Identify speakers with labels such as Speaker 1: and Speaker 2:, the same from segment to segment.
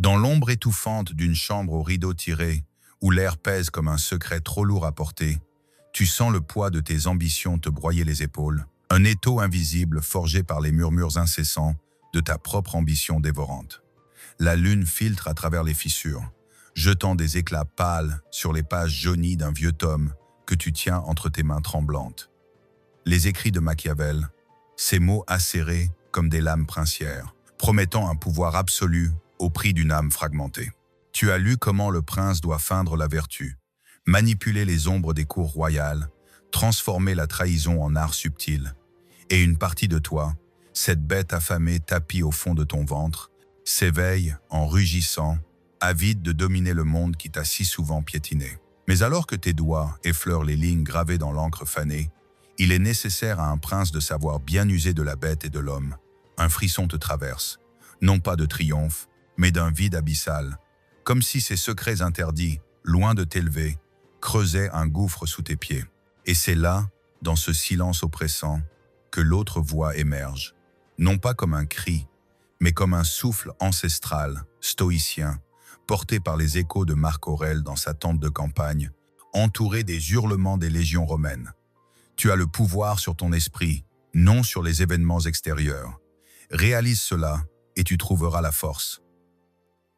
Speaker 1: Dans l'ombre étouffante d'une chambre aux rideaux tirés, où l'air pèse comme un secret trop lourd à porter, tu sens le poids de tes ambitions te broyer les épaules, un étau invisible forgé par les murmures incessants de ta propre ambition dévorante. La lune filtre à travers les fissures, jetant des éclats pâles sur les pages jaunies d'un vieux tome que tu tiens entre tes mains tremblantes. Les écrits de Machiavel, ces mots acérés comme des lames princières, promettant un pouvoir absolu au prix d'une âme fragmentée. Tu as lu comment le prince doit feindre la vertu, manipuler les ombres des cours royales, transformer la trahison en art subtil. Et une partie de toi, cette bête affamée tapie au fond de ton ventre, s'éveille en rugissant, avide de dominer le monde qui t'a si souvent piétiné. Mais alors que tes doigts effleurent les lignes gravées dans l'encre fanée, il est nécessaire à un prince de savoir bien user de la bête et de l'homme. Un frisson te traverse, non pas de triomphe, mais d'un vide abyssal, comme si ces secrets interdits, loin de t'élever, creusaient un gouffre sous tes pieds. Et c'est là, dans ce silence oppressant, que l'autre voix émerge, non pas comme un cri, mais comme un souffle ancestral, stoïcien, porté par les échos de Marc Aurèle dans sa tente de campagne, entouré des hurlements des légions romaines. Tu as le pouvoir sur ton esprit, non sur les événements extérieurs. Réalise cela et tu trouveras la force.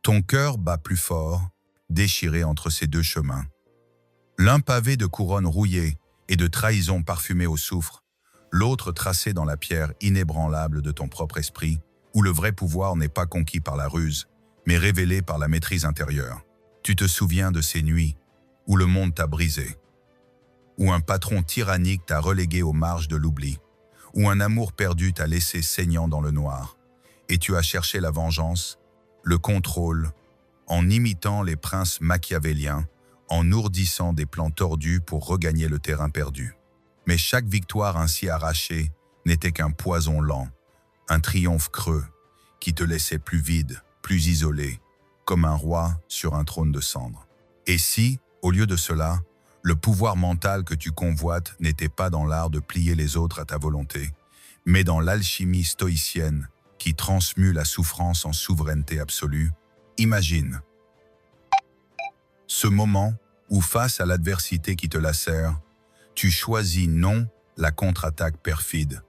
Speaker 1: Ton cœur bat plus fort, déchiré entre ces deux chemins. L'un pavé de couronnes rouillées et de trahisons parfumées au soufre, l'autre tracé dans la pierre inébranlable de ton propre esprit, où le vrai pouvoir n'est pas conquis par la ruse, mais révélé par la maîtrise intérieure. Tu te souviens de ces nuits où le monde t'a brisé, où un patron tyrannique t'a relégué aux marges de l'oubli, où un amour perdu t'a laissé saignant dans le noir, et tu as cherché la vengeance, le contrôle, en imitant les princes machiavéliens, en ourdissant des plans tordus pour regagner le terrain perdu. Mais chaque victoire ainsi arrachée n'était qu'un poison lent, un triomphe creux, qui te laissait plus vide, plus isolé, comme un roi sur un trône de cendres. Et si, au lieu de cela, le pouvoir mental que tu convoites n'était pas dans l'art de plier les autres à ta volonté, mais dans l'alchimie stoïcienne qui transmue la souffrance en souveraineté absolue, imagine ce moment où, face à l'adversité qui te lacère, tu choisis non la contre-attaque perfide,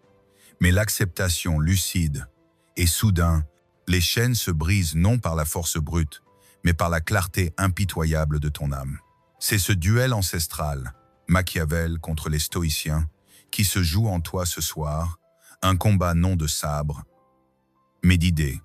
Speaker 1: mais l'acceptation lucide, et soudain, les chaînes se brisent non par la force brute, mais par la clarté impitoyable de ton âme. C'est ce duel ancestral, Machiavel contre les stoïciens, qui se joue en toi ce soir, un combat non de sabre, mais d'idées,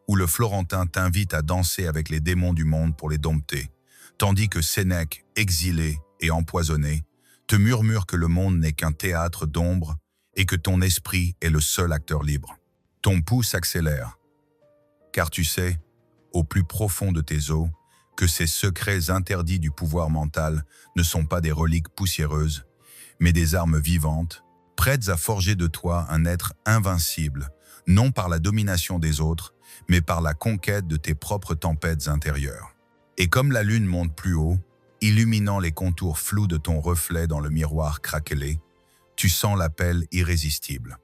Speaker 1: où le Florentin t'invite à danser avec les démons du monde pour les dompter, tandis que Sénèque, exilé et empoisonné, te murmure que le monde n'est qu'un théâtre d'ombre et que ton esprit est le seul acteur libre. Ton pouls s'accélère, car tu sais, au plus profond de tes os, que ces secrets interdits du pouvoir mental ne sont pas des reliques poussiéreuses, mais des armes vivantes, prêtes à forger de toi un être invincible, non par la domination des autres, mais par la conquête de tes propres tempêtes intérieures. Et comme la lune monte plus haut, illuminant les contours flous de ton reflet dans le miroir craquelé, tu sens l'appel irrésistible.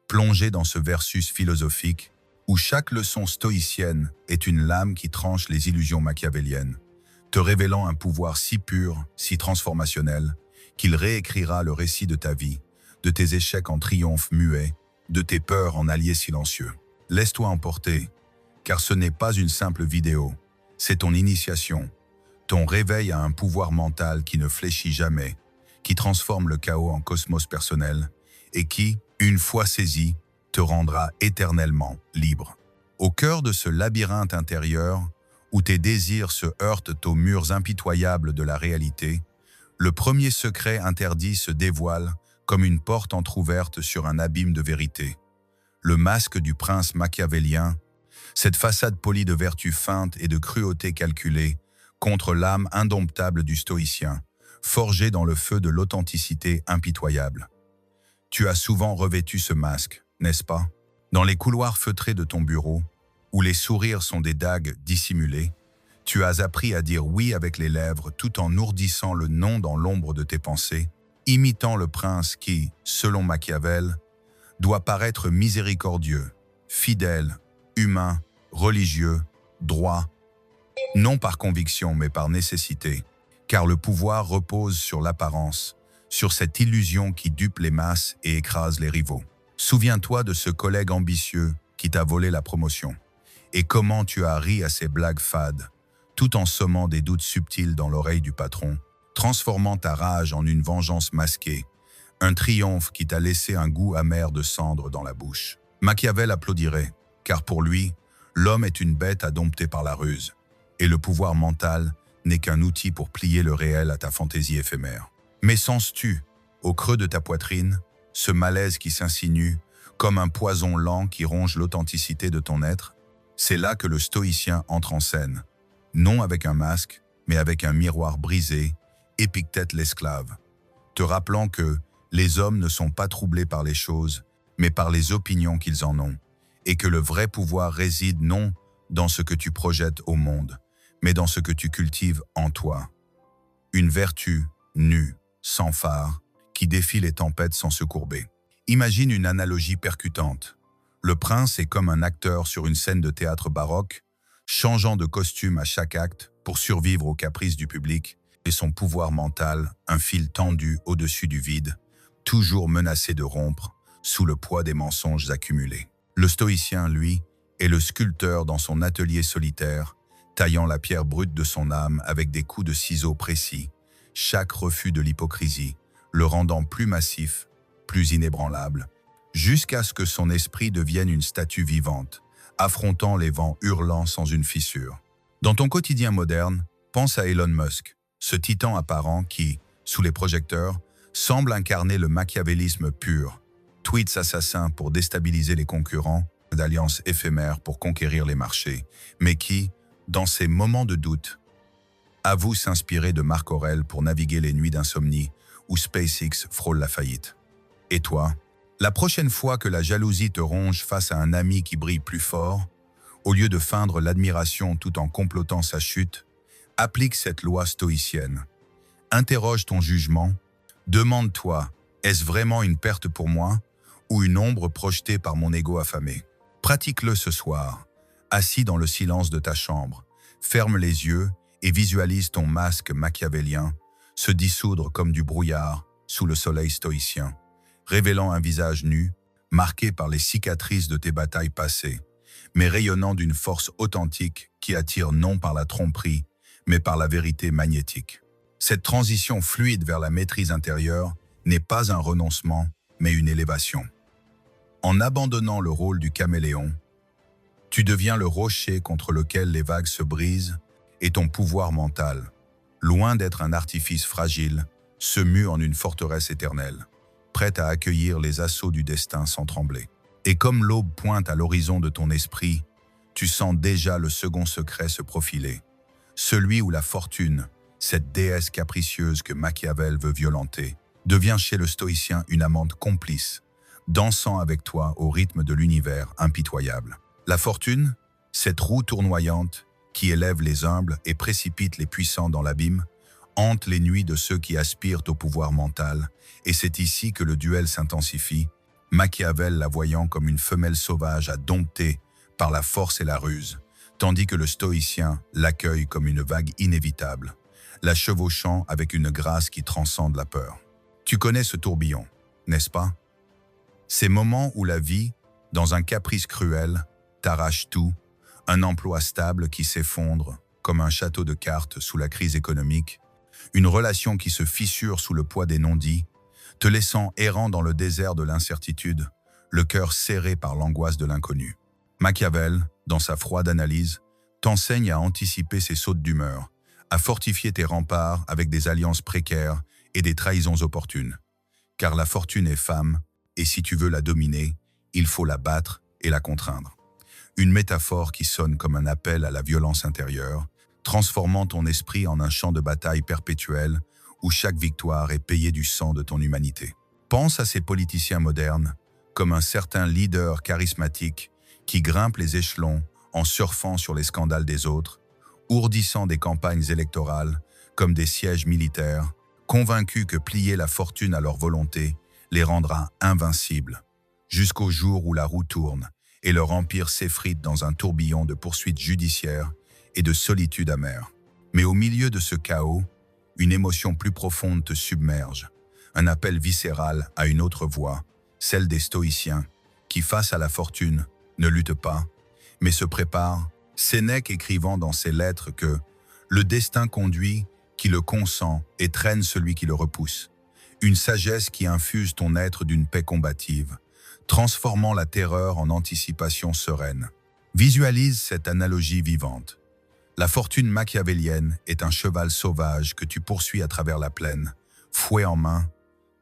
Speaker 1: Plongé dans ce versus philosophique, où chaque leçon stoïcienne est une lame qui tranche les illusions machiavéliennes, te révélant un pouvoir si pur, si transformationnel, qu'il réécrira le récit de ta vie, de tes échecs en triomphe muet, de tes peurs en alliés silencieux. Laisse-toi emporter, car ce n'est pas une simple vidéo, c'est ton initiation, ton réveil à un pouvoir mental qui ne fléchit jamais, qui transforme le chaos en cosmos personnel et qui, une fois saisi, te rendra éternellement libre. Au cœur de ce labyrinthe intérieur, où tes désirs se heurtent aux murs impitoyables de la réalité, le premier secret interdit se dévoile comme une porte entr'ouverte sur un abîme de vérité. Le masque du prince machiavélien, cette façade polie de vertu feinte et de cruauté calculée, contre l'âme indomptable du stoïcien, forgée dans le feu de l'authenticité impitoyable. Tu as souvent revêtu ce masque, n'est-ce pas? Dans les couloirs feutrés de ton bureau, où les sourires sont des dagues dissimulées, tu as appris à dire oui avec les lèvres tout en ourdissant le non dans l'ombre de tes pensées, imitant le prince qui, selon Machiavel, doit paraître miséricordieux, fidèle, humain, religieux, droit, non par conviction mais par nécessité, car le pouvoir repose sur l'apparence, sur cette illusion qui dupe les masses et écrase les rivaux. Souviens-toi de ce collègue ambitieux qui t'a volé la promotion, et comment tu as ri à ses blagues fades, tout en semant des doutes subtils dans l'oreille du patron, transformant ta rage en une vengeance masquée, un triomphe qui t'a laissé un goût amer de cendre dans la bouche. Machiavel applaudirait, car pour lui, l'homme est une bête à dompter par la ruse, et le pouvoir mental n'est qu'un outil pour plier le réel à ta fantaisie éphémère. Mais sens-tu, au creux de ta poitrine, ce malaise qui s'insinue, comme un poison lent qui ronge l'authenticité de ton être? C'est là que le stoïcien entre en scène, non avec un masque, mais avec un miroir brisé, Épictète l'esclave, te rappelant que les hommes ne sont pas troublés par les choses, mais par les opinions qu'ils en ont, et que le vrai pouvoir réside non dans ce que tu projettes au monde, mais dans ce que tu cultives en toi. Une vertu nue, sans phare, qui défie les tempêtes sans se courber. Imagine une analogie percutante. Le prince est comme un acteur sur une scène de théâtre baroque, changeant de costume à chaque acte pour survivre aux caprices du public, et son pouvoir mental, un fil tendu au-dessus du vide, toujours menacé de rompre sous le poids des mensonges accumulés. Le stoïcien, lui, est le sculpteur dans son atelier solitaire, taillant la pierre brute de son âme avec des coups de ciseaux précis, chaque refus de l'hypocrisie, le rendant plus massif, plus inébranlable, jusqu'à ce que son esprit devienne une statue vivante, affrontant les vents hurlants sans une fissure. Dans ton quotidien moderne, pense à Elon Musk, ce titan apparent qui, sous les projecteurs, semble incarner le machiavélisme pur, tweets assassins pour déstabiliser les concurrents, d'alliances éphémères pour conquérir les marchés, mais qui, dans ces moments de doute, avoue s'inspirer de Marc Aurèle pour naviguer les nuits d'insomnie où SpaceX frôle la faillite. Et toi, la prochaine fois que la jalousie te ronge face à un ami qui brille plus fort, au lieu de feindre l'admiration tout en complotant sa chute, applique cette loi stoïcienne. Interroge ton jugement, demande-toi, est-ce vraiment une perte pour moi ou une ombre projetée par mon ego affamé? Pratique-le ce soir, assis dans le silence de ta chambre, ferme les yeux et visualise ton masque machiavélien se dissoudre comme du brouillard sous le soleil stoïcien, révélant un visage nu, marqué par les cicatrices de tes batailles passées, mais rayonnant d'une force authentique qui attire non par la tromperie, mais par la vérité magnétique. Cette transition fluide vers la maîtrise intérieure n'est pas un renoncement, mais une élévation. En abandonnant le rôle du caméléon, tu deviens le rocher contre lequel les vagues se brisent et ton pouvoir mental, loin d'être un artifice fragile, se mue en une forteresse éternelle, prête à accueillir les assauts du destin sans trembler. Et comme l'aube pointe à l'horizon de ton esprit, tu sens déjà le second secret se profiler, celui où la fortune, cette déesse capricieuse que Machiavel veut violenter, devient chez le stoïcien une amante complice, dansant avec toi au rythme de l'univers impitoyable. La fortune, cette roue tournoyante qui élève les humbles et précipite les puissants dans l'abîme, hante les nuits de ceux qui aspirent au pouvoir mental, et c'est ici que le duel s'intensifie, Machiavel la voyant comme une femelle sauvage à dompter par la force et la ruse, tandis que le stoïcien l'accueille comme une vague inévitable, la chevauchant avec une grâce qui transcende la peur. Tu connais ce tourbillon, n'est-ce pas? Ces moments où la vie, dans un caprice cruel, t'arrache tout, un emploi stable qui s'effondre comme un château de cartes sous la crise économique, une relation qui se fissure sous le poids des non-dits, te laissant errant dans le désert de l'incertitude, le cœur serré par l'angoisse de l'inconnu. Machiavel, dans sa froide analyse, t'enseigne à anticiper ces sautes d'humeur, à fortifier tes remparts avec des alliances précaires et des trahisons opportunes. Car la fortune est femme, et si tu veux la dominer, il faut la battre et la contraindre. Une métaphore qui sonne comme un appel à la violence intérieure, transformant ton esprit en un champ de bataille perpétuel où chaque victoire est payée du sang de ton humanité. Pense à ces politiciens modernes comme un certain leader charismatique qui grimpe les échelons en surfant sur les scandales des autres, ourdissant des campagnes électorales comme des sièges militaires, convaincus que plier la fortune à leur volonté les rendra invincibles, jusqu'au jour où la roue tourne et leur empire s'effrite dans un tourbillon de poursuites judiciaires et de solitude amère. Mais au milieu de ce chaos, une émotion plus profonde te submerge, un appel viscéral à une autre voie, celle des stoïciens, qui face à la fortune ne luttent pas, mais se préparent, Sénèque écrivant dans ses lettres que « le destin conduit qui le consent et traîne celui qui le repousse ». Une sagesse qui infuse ton être d'une paix combative, transformant la terreur en anticipation sereine. Visualise cette analogie vivante. La fortune machiavélienne est un cheval sauvage que tu poursuis à travers la plaine, fouet en main,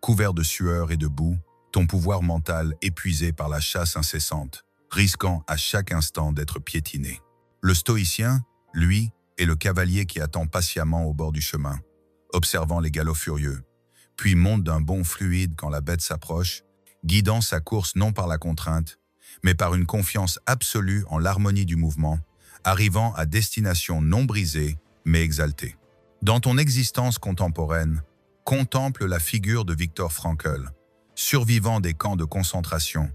Speaker 1: couvert de sueur et de boue, ton pouvoir mental épuisé par la chasse incessante, risquant à chaque instant d'être piétiné. Le stoïcien, lui, est le cavalier qui attend patiemment au bord du chemin, observant les galops furieux, puis monte d'un bond fluide quand la bête s'approche, guidant sa course non par la contrainte, mais par une confiance absolue en l'harmonie du mouvement, arrivant à destination non brisée, mais exaltée. Dans ton existence contemporaine, contemple la figure de Viktor Frankl, survivant des camps de concentration,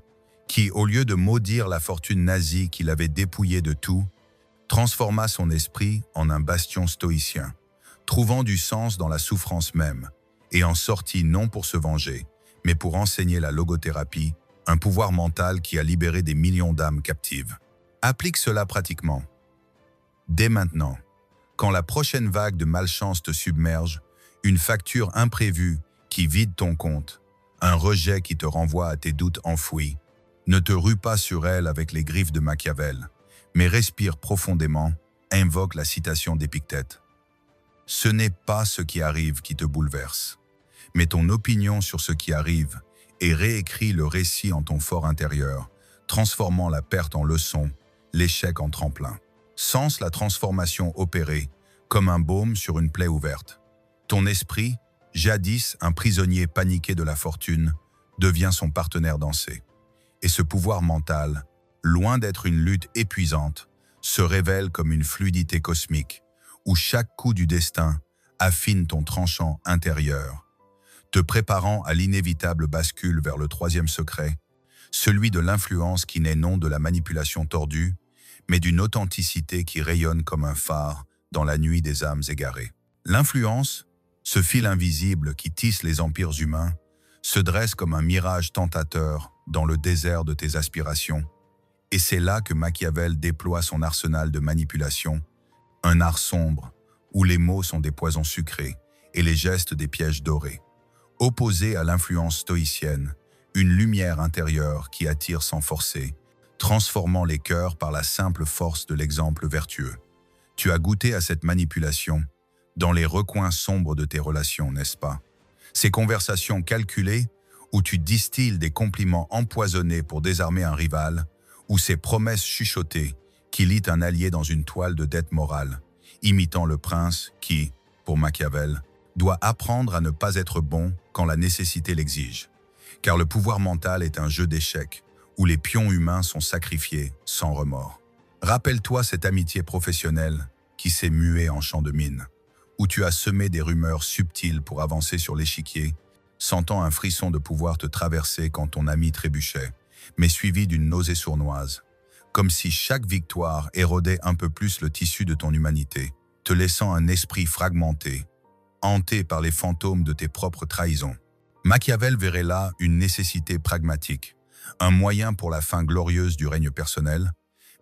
Speaker 1: qui, au lieu de maudire la fortune nazie qu'il avait dépouillée de tout, transforma son esprit en un bastion stoïcien, trouvant du sens dans la souffrance même, et en sortit non pour se venger, mais pour enseigner la logothérapie, un pouvoir mental qui a libéré des millions d'âmes captives. Applique cela pratiquement. Dès maintenant, quand la prochaine vague de malchance te submerge, une facture imprévue qui vide ton compte, un rejet qui te renvoie à tes doutes enfouis, ne te rue pas sur elle avec les griffes de Machiavel, mais respire profondément, invoque la citation d'Épictète. Ce n'est pas ce qui arrive qui te bouleverse, mais ton opinion sur ce qui arrive et réécris le récit en ton fort intérieur, transformant la perte en leçon, l'échec en tremplin. Sens la transformation opérée, comme un baume sur une plaie ouverte. Ton esprit, jadis un prisonnier paniqué de la fortune, devient son partenaire dansé. Et ce pouvoir mental, loin d'être une lutte épuisante, se révèle comme une fluidité cosmique, où chaque coup du destin affine ton tranchant intérieur, te préparant à l'inévitable bascule vers le troisième secret, celui de l'influence qui n'est non de la manipulation tordue, mais d'une authenticité qui rayonne comme un phare dans la nuit des âmes égarées. L'influence, ce fil invisible qui tisse les empires humains, se dresse comme un mirage tentateur dans le désert de tes aspirations, et c'est là que Machiavel déploie son arsenal de manipulation, un art sombre où les mots sont des poisons sucrés et les gestes des pièges dorés. Opposé à l'influence stoïcienne, une lumière intérieure qui attire sans forcer, transformant les cœurs par la simple force de l'exemple vertueux. Tu as goûté à cette manipulation dans les recoins sombres de tes relations, n'est-ce pas? Ces conversations calculées où tu distilles des compliments empoisonnés pour désarmer un rival, ou ces promesses chuchotées qui lient un allié dans une toile de dette morale, imitant le prince qui, pour Machiavel, doit apprendre à ne pas être bon quand la nécessité l'exige. Car le pouvoir mental est un jeu d'échecs où les pions humains sont sacrifiés sans remords. Rappelle-toi cette amitié professionnelle qui s'est muée en champ de mine, où tu as semé des rumeurs subtiles pour avancer sur l'échiquier, sentant un frisson de pouvoir te traverser quand ton ami trébuchait, mais suivi d'une nausée sournoise, comme si chaque victoire érodait un peu plus le tissu de ton humanité, te laissant un esprit fragmenté, hanté par les fantômes de tes propres trahisons. Machiavel verrait là une nécessité pragmatique, un moyen pour la fin glorieuse du règne personnel,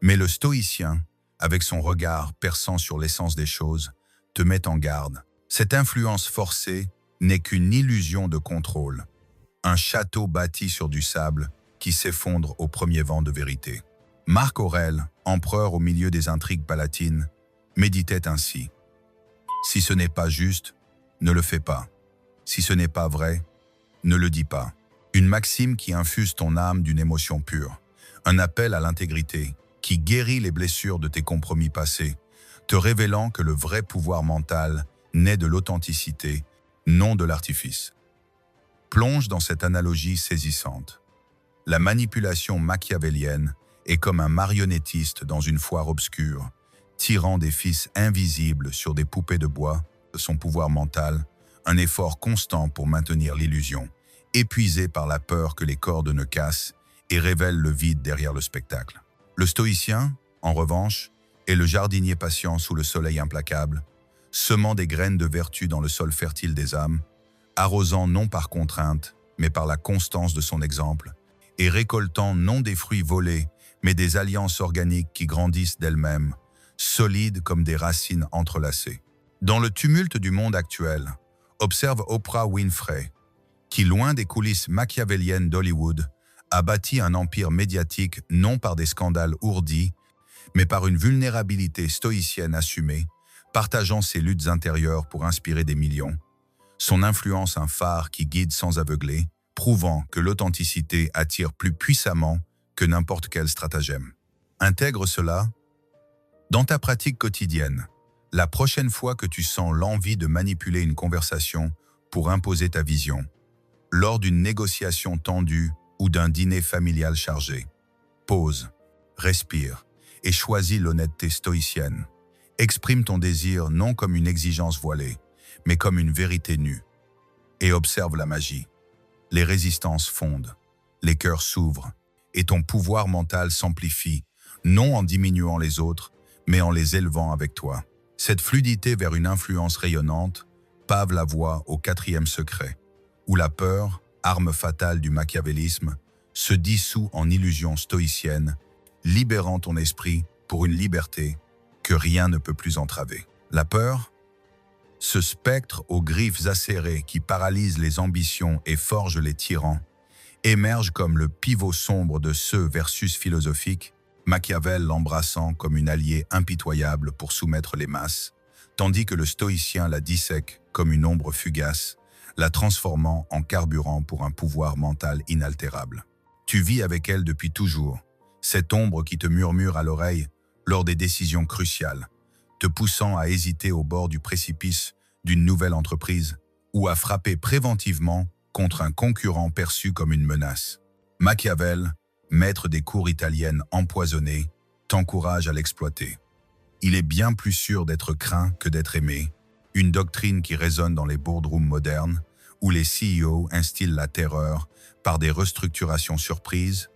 Speaker 1: mais le stoïcien, avec son regard perçant sur l'essence des choses, te met en garde. Cette influence forcée n'est qu'une illusion de contrôle, un château bâti sur du sable qui s'effondre au premier vent de vérité. Marc Aurèle, empereur au milieu des intrigues palatines, méditait ainsi. Si ce n'est pas juste, ne le fais pas. Si ce n'est pas vrai, ne le dis pas. Une maxime qui infuse ton âme d'une émotion pure, un appel à l'intégrité qui guérit les blessures de tes compromis passés, te révélant que le vrai pouvoir mental naît de l'authenticité, non de l'artifice. Plonge dans cette analogie saisissante. La manipulation machiavélienne est comme un marionnettiste dans une foire obscure, tirant des fils invisibles sur des poupées de bois de son pouvoir mental, un effort constant pour maintenir l'illusion, épuisé par la peur que les cordes ne cassent et révèle le vide derrière le spectacle. Le stoïcien, en revanche, est le jardinier patient sous le soleil implacable, semant des graines de vertu dans le sol fertile des âmes, arrosant non par contrainte, mais par la constance de son exemple, et récoltant non des fruits volés, mais des alliances organiques qui grandissent d'elles-mêmes, solides comme des racines entrelacées. Dans le tumulte du monde actuel, observe Oprah Winfrey, qui, loin des coulisses machiavéliennes d'Hollywood, a bâti un empire médiatique non par des scandales ourdis, mais par une vulnérabilité stoïcienne assumée, partageant ses luttes intérieures pour inspirer des millions. Son influence un phare qui guide sans aveugler, prouvant que l'authenticité attire plus puissamment que n'importe quel stratagème. Intègre cela dans ta pratique quotidienne. La prochaine fois que tu sens l'envie de manipuler une conversation pour imposer ta vision, lors d'une négociation tendue ou d'un dîner familial chargé, pause, respire et choisis l'honnêteté stoïcienne. Exprime ton désir non comme une exigence voilée, mais comme une vérité nue. Et observe la magie. Les résistances fondent, les cœurs s'ouvrent, et ton pouvoir mental s'amplifie, non en diminuant les autres, mais en les élevant avec toi. Cette fluidité vers une influence rayonnante pave la voie au 4e secret, où la peur, arme fatale du machiavélisme, se dissout en illusion stoïcienne, libérant ton esprit pour une liberté que rien ne peut plus entraver. La peur, ce spectre aux griffes acérées qui paralyse les ambitions et forge les tyrans, émerge comme le pivot sombre de ce versus philosophique, Machiavel l'embrassant comme une alliée impitoyable pour soumettre les masses, tandis que le stoïcien la dissèque comme une ombre fugace, la transformant en carburant pour un pouvoir mental inaltérable. Tu vis avec elle depuis toujours, cette ombre qui te murmure à l'oreille lors des décisions cruciales, te poussant à hésiter au bord du précipice d'une nouvelle entreprise ou à frapper préventivement contre un concurrent perçu comme une menace. Machiavel, maître des cours italiennes empoisonnées, t'encourage à l'exploiter. Il est bien plus sûr d'être craint que d'être aimé, une doctrine qui résonne dans les boardrooms modernes, où les CEO instillent la terreur par des restructurations surprises,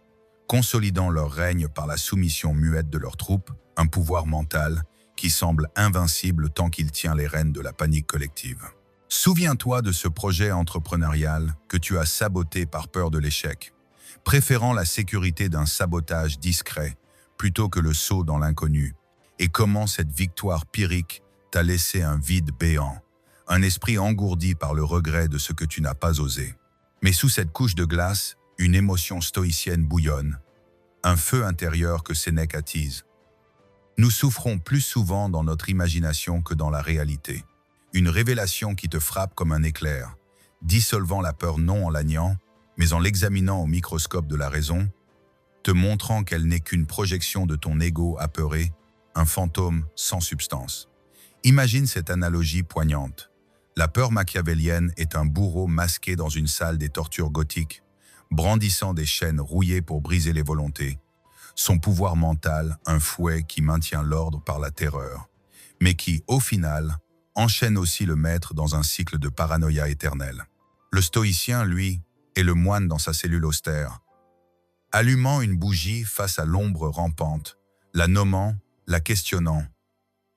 Speaker 1: consolidant leur règne par la soumission muette de leurs troupes, un pouvoir mental qui semble invincible tant qu'il tient les rênes de la panique collective. Souviens-toi de ce projet entrepreneurial que tu as saboté par peur de l'échec, préférant la sécurité d'un sabotage discret plutôt que le saut dans l'inconnu, et comment cette victoire pyrrhique t'a laissé un vide béant, un esprit engourdi par le regret de ce que tu n'as pas osé. Mais sous cette couche de glace, une émotion stoïcienne bouillonne, un feu intérieur que Sénèque attise. Nous souffrons plus souvent dans notre imagination que dans la réalité. Une révélation qui te frappe comme un éclair, dissolvant la peur non en la niant, mais en l'examinant au microscope de la raison, te montrant qu'elle n'est qu'une projection de ton ego apeuré, un fantôme sans substance. Imagine cette analogie poignante. La peur machiavélienne est un bourreau masqué dans une salle des tortures gothiques, brandissant des chaînes rouillées pour briser les volontés. Son pouvoir mental, un fouet qui maintient l'ordre par la terreur, mais qui, au final, enchaîne aussi le maître dans un cycle de paranoïa éternelle. Le stoïcien, lui, est le moine dans sa cellule austère, allumant une bougie face à l'ombre rampante, la nommant, la questionnant.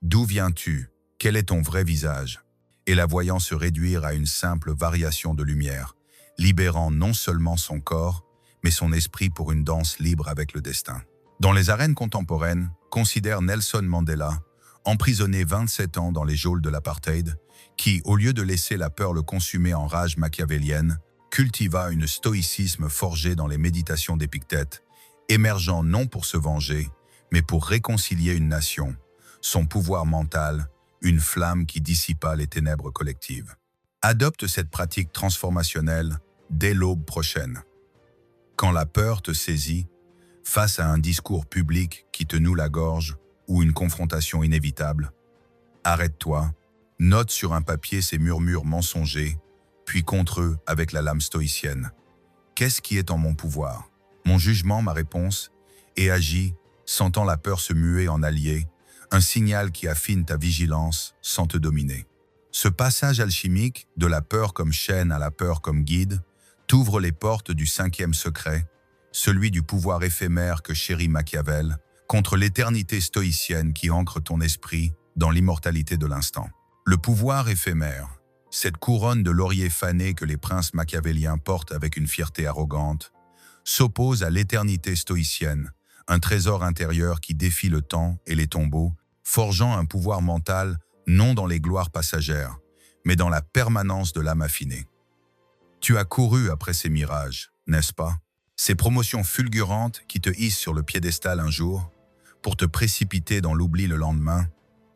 Speaker 1: D'où viens-tu? Quel est ton vrai visage? Et la voyant se réduire à une simple variation de lumière, libérant non seulement son corps, mais son esprit pour une danse libre avec le destin. Dans les arènes contemporaines, considère Nelson Mandela, emprisonné 27 ans dans les geôles de l'apartheid, qui, au lieu de laisser la peur le consumer en rage machiavélienne, cultiva un stoïcisme forgé dans les méditations d'Épictète, émergeant non pour se venger, mais pour réconcilier une nation, son pouvoir mental, une flamme qui dissipa les ténèbres collectives. Adopte cette pratique transformationnelle dès l'aube prochaine. Quand la peur te saisit, face à un discours public qui te noue la gorge ou une confrontation inévitable, arrête-toi, note sur un papier ces murmures mensongers, puis contre eux avec la lame stoïcienne. Qu'est-ce qui est en mon pouvoir? Mon jugement, ma réponse, et agis, sentant la peur se muer en allié, un signal qui affine ta vigilance sans te dominer. Ce passage alchimique, de la peur comme chaîne à la peur comme guide, t'ouvre les portes du 5e secret, celui du pouvoir éphémère que chérit Machiavel, contre l'éternité stoïcienne qui ancre ton esprit dans l'immortalité de l'instant. Le pouvoir éphémère, cette couronne de laurier fané que les princes machiavéliens portent avec une fierté arrogante, s'oppose à l'éternité stoïcienne, un trésor intérieur qui défie le temps et les tombeaux, forgeant un pouvoir mental non dans les gloires passagères, mais dans la permanence de l'âme affinée. Tu as couru après ces mirages, n'est-ce pas? Ces promotions fulgurantes qui te hissent sur le piédestal un jour, pour te précipiter dans l'oubli le lendemain,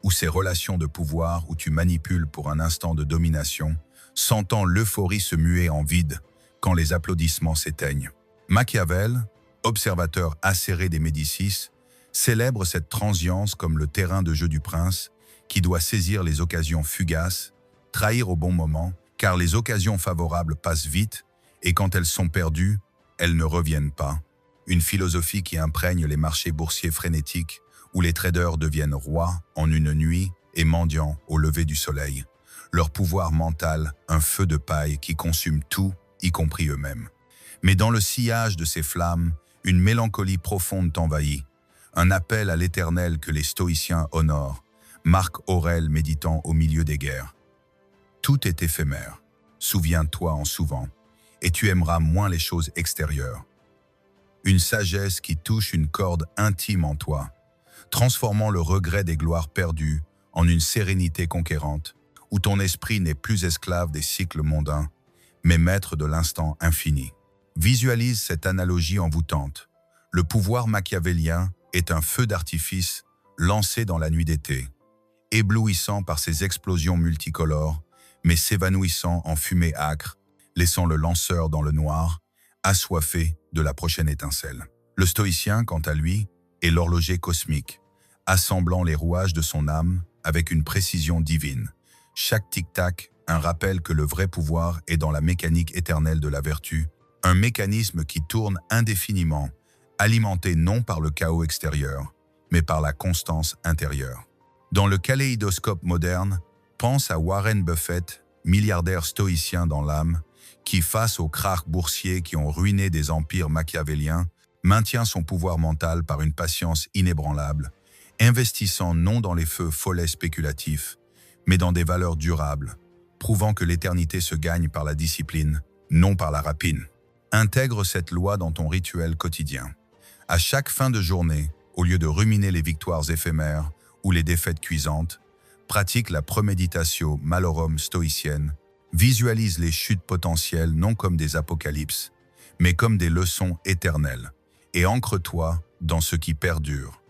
Speaker 1: ou ces relations de pouvoir où tu manipules pour un instant de domination, sentant l'euphorie se muer en vide quand les applaudissements s'éteignent. Machiavel, observateur acéré des Médicis, célèbre cette transience comme le terrain de jeu du prince qui doit saisir les occasions fugaces, trahir au bon moment, car les occasions favorables passent vite et quand elles sont perdues, elles ne reviennent pas. Une philosophie qui imprègne les marchés boursiers frénétiques où les traders deviennent rois en une nuit et mendiants au lever du soleil. Leur pouvoir mental, un feu de paille qui consume tout, y compris eux-mêmes. Mais dans le sillage de ces flammes, une mélancolie profonde t'envahit, un appel à l'éternel que les stoïciens honorent, Marc Aurèle méditant au milieu des guerres. Tout est éphémère, souviens-toi en souvent, et tu aimeras moins les choses extérieures. Une sagesse qui touche une corde intime en toi, transformant le regret des gloires perdues en une sérénité conquérante, où ton esprit n'est plus esclave des cycles mondains, mais maître de l'instant infini. Visualise cette analogie envoûtante. Le pouvoir machiavélien est un feu d'artifice lancé dans la nuit d'été, éblouissant par ses explosions multicolores, mais s'évanouissant en fumée âcre, laissant le lanceur dans le noir, assoiffé de la prochaine étincelle. Le stoïcien, quant à lui, est l'horloger cosmique, assemblant les rouages de son âme avec une précision divine. Chaque tic-tac, un rappel que le vrai pouvoir est dans la mécanique éternelle de la vertu, un mécanisme qui tourne indéfiniment, alimenté non par le chaos extérieur, mais par la constance intérieure. Dans le kaléidoscope moderne, pense à Warren Buffett, milliardaire stoïcien dans l'âme, qui, face aux krachs boursiers qui ont ruiné des empires machiavéliens, maintient son pouvoir mental par une patience inébranlable, investissant non dans les feux follets spéculatifs, mais dans des valeurs durables, prouvant que l'éternité se gagne par la discipline, non par la rapine. Intègre cette loi dans ton rituel quotidien. À chaque fin de journée, au lieu de ruminer les victoires éphémères ou les défaites cuisantes, pratique la premeditatio malorum stoïcienne, visualise les chutes potentielles non comme des apocalypses, mais comme des leçons éternelles, et ancre-toi dans ce qui perdure.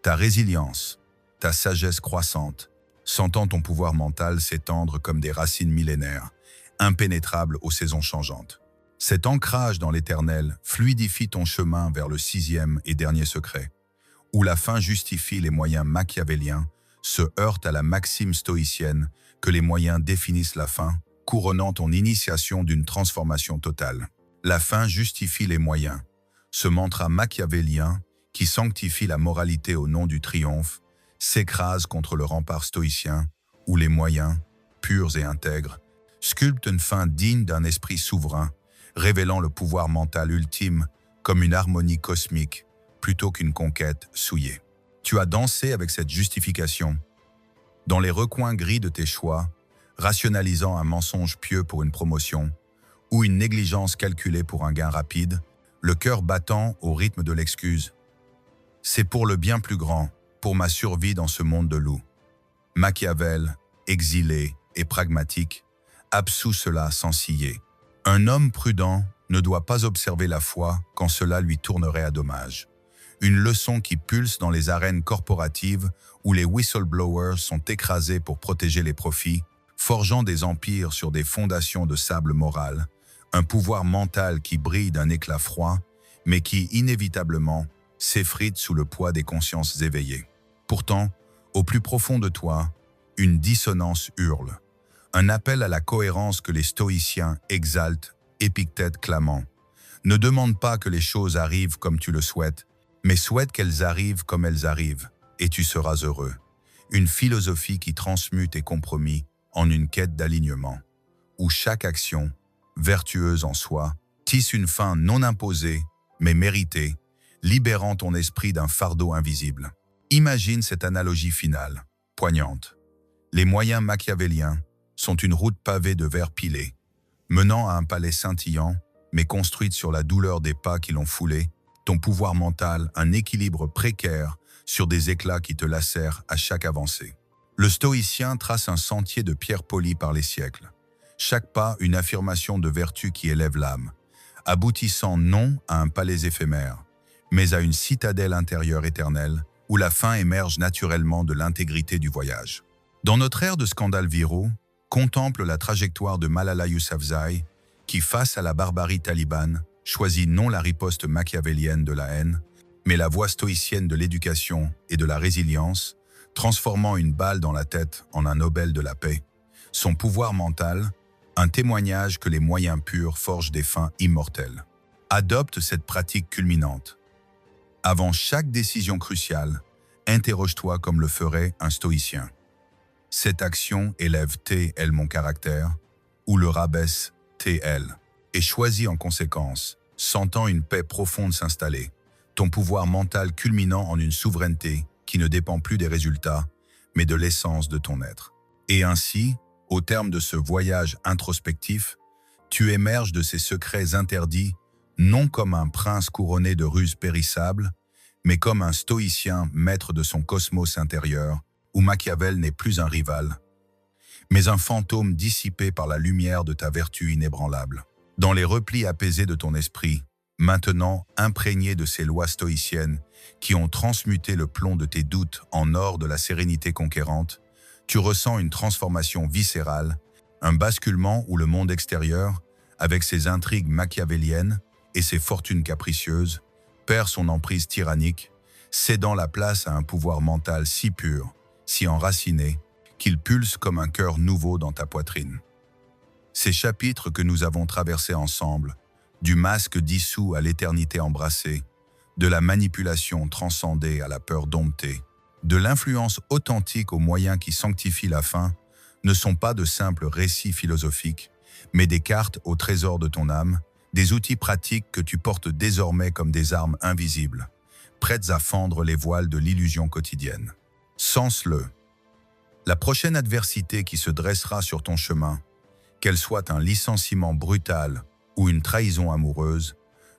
Speaker 1: Ta résilience, ta sagesse croissante, sentant ton pouvoir mental s'étendre comme des racines millénaires, impénétrables aux saisons changeantes. Cet ancrage dans l'éternel fluidifie ton chemin vers le 6e et dernier secret, où la fin justifie les moyens machiavéliens, se heurte à la maxime stoïcienne que les moyens définissent la fin, couronnant ton initiation d'une transformation totale. La fin justifie les moyens, ce mantra machiavélien qui sanctifie la moralité au nom du triomphe, s'écrase contre le rempart stoïcien où les moyens, purs et intègres, sculptent une fin digne d'un esprit souverain, révélant le pouvoir mental ultime comme une harmonie cosmique plutôt qu'une conquête souillée. Tu as dansé avec cette justification. Dans les recoins gris de tes choix, rationalisant un mensonge pieux pour une promotion ou une négligence calculée pour un gain rapide, le cœur battant au rythme de l'excuse. C'est pour le bien plus grand, pour ma survie dans ce monde de loups. Machiavel, exilé et pragmatique, absout cela sans ciller. Un homme prudent ne doit pas observer la foi quand cela lui tournerait à dommage. Une leçon qui pulse dans les arènes corporatives où les whistleblowers sont écrasés pour protéger les profits, forgeant des empires sur des fondations de sable moral, un pouvoir mental qui brille d'un éclat froid, mais qui, inévitablement, s'effrite sous le poids des consciences éveillées. Pourtant, au plus profond de toi, une dissonance hurle, un appel à la cohérence que les stoïciens exaltent, Épictète clamant. Ne demande pas que les choses arrivent comme tu le souhaites, mais souhaite qu'elles arrivent comme elles arrivent, et tu seras heureux. Une philosophie qui transmute tes compromis en une quête d'alignement, où chaque action, vertueuse en soi, tisse une fin non imposée, mais méritée, libérant ton esprit d'un fardeau invisible. Imagine cette analogie finale, poignante. Les moyens machiavéliens sont une route pavée de verre pilé, menant à un palais scintillant, mais construite sur la douleur des pas qui l'ont foulé, ton pouvoir mental, un équilibre précaire sur des éclats qui te lacèrent à chaque avancée. Le stoïcien trace un sentier de pierre polie par les siècles. Chaque pas une affirmation de vertu qui élève l'âme, aboutissant non à un palais éphémère, mais à une citadelle intérieure éternelle où la fin émerge naturellement de l'intégrité du voyage. Dans notre ère de scandales viraux, contemple la trajectoire de Malala Yousafzai qui, face à la barbarie talibane, choisit non la riposte machiavélienne de la haine, mais la voie stoïcienne de l'éducation et de la résilience, transformant une balle dans la tête en un Nobel de la paix. Son pouvoir mental, un témoignage que les moyens purs forgent des fins immortelles. Adopte cette pratique culminante. Avant chaque décision cruciale, interroge-toi comme le ferait un stoïcien. Cette action élève T.L. mon caractère ou le rabaisse T.L. et choisis en conséquence, sentant une paix profonde s'installer, ton pouvoir mental culminant en une souveraineté qui ne dépend plus des résultats, mais de l'essence de ton être. Et ainsi, au terme de ce voyage introspectif, tu émerges de ces secrets interdits, non comme un prince couronné de ruses périssables, mais comme un stoïcien maître de son cosmos intérieur, où Machiavel n'est plus un rival, mais un fantôme dissipé par la lumière de ta vertu inébranlable. Dans les replis apaisés de ton esprit, maintenant imprégné de ces lois stoïciennes qui ont transmuté le plomb de tes doutes en or de la sérénité conquérante, tu ressens une transformation viscérale, un basculement où le monde extérieur, avec ses intrigues machiavéliennes et ses fortunes capricieuses, perd son emprise tyrannique, cédant la place à un pouvoir mental si pur, si enraciné, qu'il pulse comme un cœur nouveau dans ta poitrine. Ces chapitres que nous avons traversés ensemble, du masque dissous à l'éternité embrassée, de la manipulation transcendée à la peur domptée, de l'influence authentique aux moyens qui sanctifient la fin, ne sont pas de simples récits philosophiques, mais des cartes au trésor de ton âme, des outils pratiques que tu portes désormais comme des armes invisibles, prêtes à fendre les voiles de l'illusion quotidienne. Sens-le. La prochaine adversité qui se dressera sur ton chemin, qu'elle soit un licenciement brutal ou une trahison amoureuse,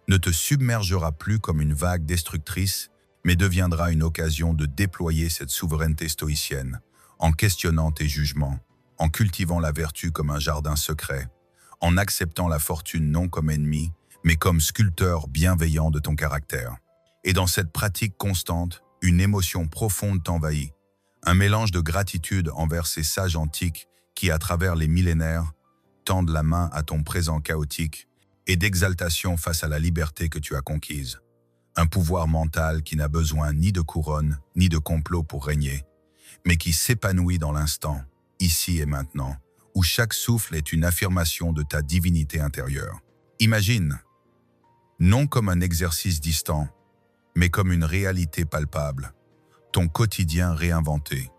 Speaker 1: ne te submergera plus comme une vague destructrice, mais deviendra une occasion de déployer cette souveraineté stoïcienne, en questionnant tes jugements, en cultivant la vertu comme un jardin secret, en acceptant la fortune non comme ennemie, mais comme sculpteur bienveillant de ton caractère. Et dans cette pratique constante, une émotion profonde t'envahit, un mélange de gratitude envers ces sages antiques qui, à travers les millénaires, tendent la main à ton présent chaotique et d'exaltation face à la liberté que tu as conquise. Un pouvoir mental qui n'a besoin ni de couronne, ni de complot pour régner, mais qui s'épanouit dans l'instant, ici et maintenant, où chaque souffle est une affirmation de ta divinité intérieure. Imagine, non comme un exercice distant, mais comme une réalité palpable, ton quotidien réinventé.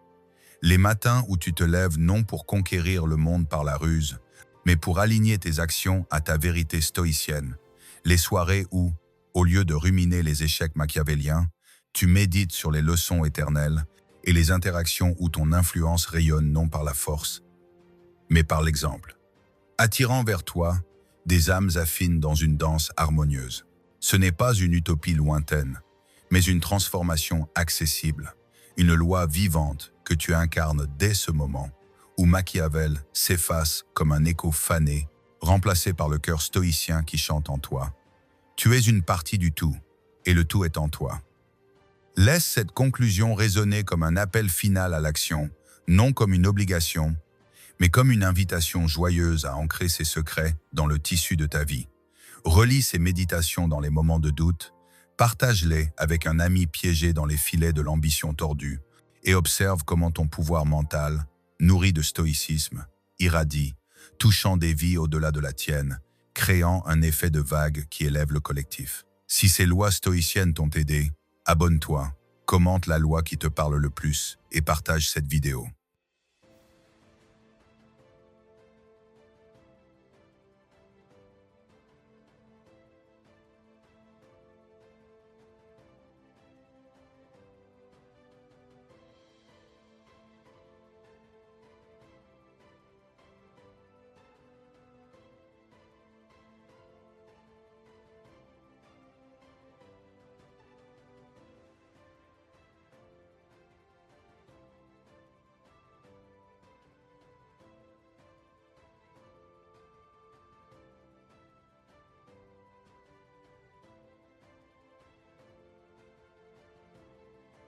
Speaker 1: Les matins où tu te lèves non pour conquérir le monde par la ruse, mais pour aligner tes actions à ta vérité stoïcienne. Les soirées où, au lieu de ruminer les échecs machiavéliens, tu médites sur les leçons éternelles et les interactions où ton influence rayonne non par la force, mais par l'exemple, attirant vers toi des âmes affines dans une danse harmonieuse. Ce n'est pas une utopie lointaine, mais une transformation accessible, une loi vivante que tu incarnes dès ce moment, où Machiavel s'efface comme un écho fané, remplacé par le cœur stoïcien qui chante en toi. Tu es une partie du tout, et le tout est en toi. Laisse cette conclusion résonner comme un appel final à l'action, non comme une obligation, mais comme une invitation joyeuse à ancrer ses secrets dans le tissu de ta vie. Relis ces méditations dans les moments de doute, partage-les avec un ami piégé dans les filets de l'ambition tordue, et observe comment ton pouvoir mental, nourri de stoïcisme, irradie, touchant des vies au-delà de la tienne, créant un effet de vague qui élève le collectif. Si ces lois stoïciennes t'ont aidé, abonne-toi, commente la loi qui te parle le plus et partage cette vidéo.